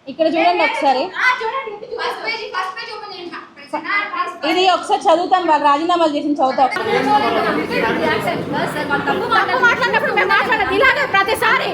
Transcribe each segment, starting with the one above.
ఇక్కడ చూడండి ఒకసారి, ఇది ఒకసారి చదువుతాను. వాళ్ళు రాజీనామాలు చేసి చదువుతా. ప్రతిసారి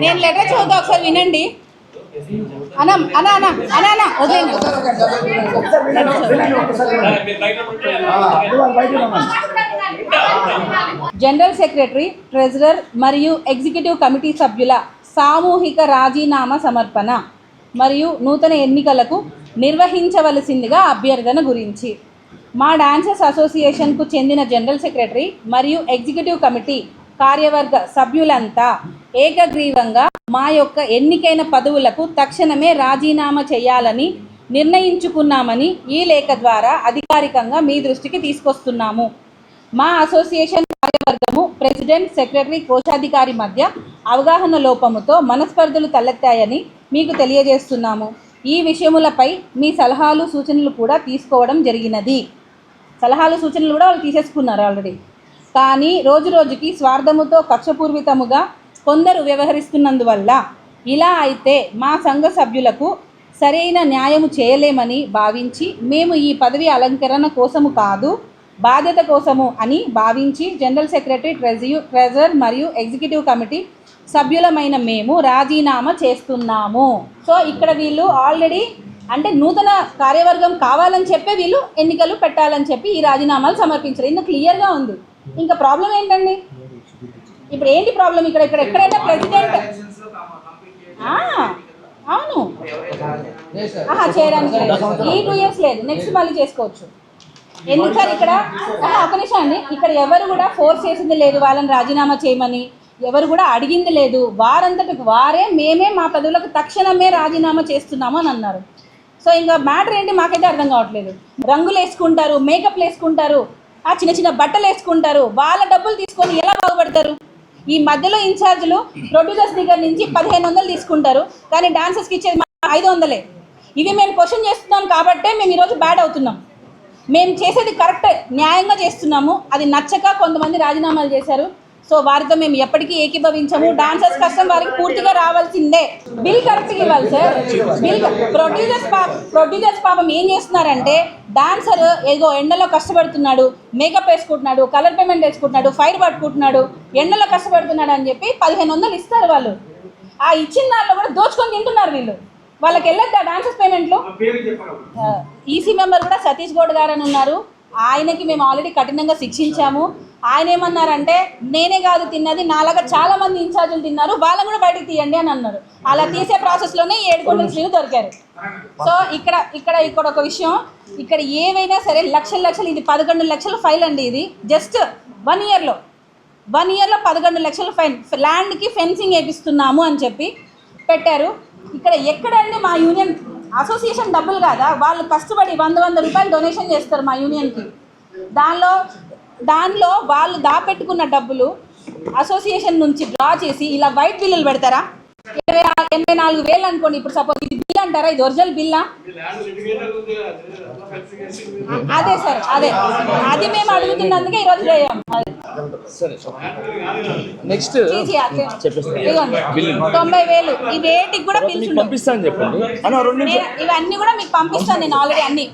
నేను లెటర్ చదువుతా, ఒకసారి వినండి. అనా అనా అనా అనా అనా వదిలేండి. జనరల్ సెక్రటరీ, ట్రెజరర్ మరియు ఎగ్జిక్యూటివ్ కమిటీ సభ్యుల సామూహిక రాజీనామా సమర్పణ మరియు నూతన ఎన్నికలకు నిర్వహించవలసిందిగా అభ్యర్థన గురించి మా డాన్సర్స్ అసోసియేషన్కు చెందిన జనరల్ సెక్రటరీ మరియు ఎగ్జిక్యూటివ్ కమిటీ కార్యవర్గ సభ్యులంతా ఏకగ్రీవంగా మా యొక్క ఎన్నికైన పదవులకు తక్షణమే రాజీనామా చేయాలని నిర్ణయించుకున్నామని ఈ లేఖ ద్వారా అధికారికంగా మీ దృష్టికి తీసుకొస్తున్నాము. మా అసోసియేషన్ కార్యవర్గము ప్రెసిడెంట్, సెక్రటరీ, కోశాధికారి మధ్య అవగాహన లోపముతో మనస్పర్ధలు తలెత్తాయని మీకు తెలియజేస్తున్నాము. ఈ విషయములపై మీ సలహాలు సూచనలు కూడా తీసుకోవడం జరిగినది. సలహాలు సూచనలు కూడా వాళ్ళు తీసేసుకున్నారు ఆల్రెడీ. కానీ రోజు రోజుకి స్వార్థముతో కక్షపూర్వితముగా కొందరు వ్యవహరిస్తున్నందువల్ల ఇలా అయితే మా సంఘ సభ్యులకు సరైన న్యాయము చేయలేమని భావించి మేము ఈ పదవి అలంకరణ కోసము కాదు, బాధ్యత కోసము అని భావించి జనరల్ సెక్రటరీ, ట్రెజరర్ మరియు ఎగ్జిక్యూటివ్ కమిటీ సభ్యులమైన మేము రాజీనామా చేస్తున్నాము. సో ఇక్కడ వీళ్ళు ఆల్రెడీ అంటే నూతన కార్యవర్గం కావాలని చెప్పి వీళ్ళు ఎన్నికలు పెట్టాలని చెప్పి ఈ రాజీనామాలు సమర్పించారు. ఇందులో క్లియర్గా ఉంది. ఇంకా ప్రాబ్లం ఏంటండి? ఇప్పుడు ఏంటి ప్రాబ్లం? ఇక్కడ ఎక్కడైనా ప్రెసిడెంట్ అవును చేయడానికి ఈ 2 years లేదు, నెక్స్ట్ మళ్ళీ చేసుకోవచ్చు. ఎందుకు సార్ ఇక్కడ ఒక నిమిషం అండి, ఇక్కడ ఎవరు కూడా ఫోర్స్ చేసింది లేదు వాళ్ళని రాజీనామా చేయమని, ఎవరు కూడా అడిగింది లేదు. వారంతటికి వారే మేమే మా పదవులకు తక్షణమే రాజీనామా చేస్తున్నాము అని అన్నారు. సో ఇంకా మ్యాటర్ ఏంటి మాకైతే అర్థం కావట్లేదు. రంగులు వేసుకుంటారు, మేకప్లు వేసుకుంటారు, ఆ చిన్న చిన్న బట్టలు వేసుకుంటారు, వాళ్ళ డబ్బులు తీసుకొని ఎలా బాగుపడతారు? ఈ మధ్యలో ఇన్ఛార్జీలు ప్రొడ్యూసర్స్ దగ్గర నుంచి 1500 తీసుకుంటారు, కానీ డాన్సర్స్కి ఇచ్చేది 500. ఇవి మేము క్వశ్చన్ చేస్తున్నాం కాబట్టే మేము ఈరోజు బ్యాడ్ అవుతున్నాం. మేము చేసేది కరెక్ట్, న్యాయంగా చేస్తున్నాము. అది నచ్చక కొంతమంది రాజీనామాలు చేశారు. సో వారితో మేము ఎప్పటికీ ఏకీభవించము. డాన్సర్స్ కష్టం వారికి పూర్తిగా రావాల్సిందే. బిల్ కరెక్ట్గా ఇవ్వాలి సార్. బిల్ ప్రొడ్యూసర్స్ పాపం ఏం చేస్తున్నారంటే, డాన్సర్ ఏదో ఎండలో కష్టపడుతున్నాడు, మేకప్ వేసుకుంటున్నాడు, కలర్ పేమెంట్ వేసుకుంటున్నాడు, ఫైర్ పట్టుకుంటున్నాడు, ఎండలో కష్టపడుతున్నాడు అని చెప్పి 1500 ఇస్తారు వాళ్ళు. ఆ ఇచ్చిన దాంట్లో కూడా దోచుకొని తింటున్నారు వీళ్ళు. వాళ్ళకి వెళ్ళొద్దా డాన్సర్స్ పేమెంట్లు? ఈసీ మెంబర్ కూడా సతీష్ గౌడ్ గారు అని ఉన్నారు. ఆయనకి మేము ఆల్రెడీ కఠినంగా శిక్షించాము. ఆయన ఏమన్నారంటే, నేనే కాదు తిన్నది, నాలాగా చాలా మంది ఇన్ఛార్జీలు తిన్నారు, వాళ్ళని కూడా బయటకు తీయండి అని అన్నారు. అలా తీసే ప్రాసెస్లోనే 7 కోట్ల స్త్రీలు దొరికారు. సో ఇక్కడ ఒక విషయం, ఇక్కడ ఏవైనా సరే లక్షలు ఇది 11 లక్షల ఫైల్ అండి. ఇది జస్ట్ 1 yearలో 11 లక్షల ఫైన్. ల్యాండ్కి ఫెన్సింగ్ వేపిస్తున్నాము అని చెప్పి పెట్టారు. ఇక్కడ ఎక్కడండి మా యూనియన్ అసోసియేషన్ డబ్బులు కాదా? వాళ్ళు కష్టపడి 100 రూపాయలు డొనేషన్ చేస్తారు మా యూనియన్కి. దానిలో వాళ్ళు దాపెట్టుకున్న డబ్బులు అసోసియేషన్ నుంచి డ్రా చేసి ఇలా వైట్ బిల్లులు పెడతారా? 84,000 అనుకోండి. ఇప్పుడు సపోజ్ ఇది బిల్ అంటారా? ఇది ఒరిజినల్ బిల్లా? అదే సార్, అది మేము అడుగుతున్నందుకే ఈరోజు చేయం. నెక్స్ట్ 90,000 ఈ రేటికి కూడా బిల్స్ పంపిస్తాను చెప్పండి. ఇవన్నీ కూడా మీకు పంపిస్తాను నేను ఆల్రెడీ అన్ని.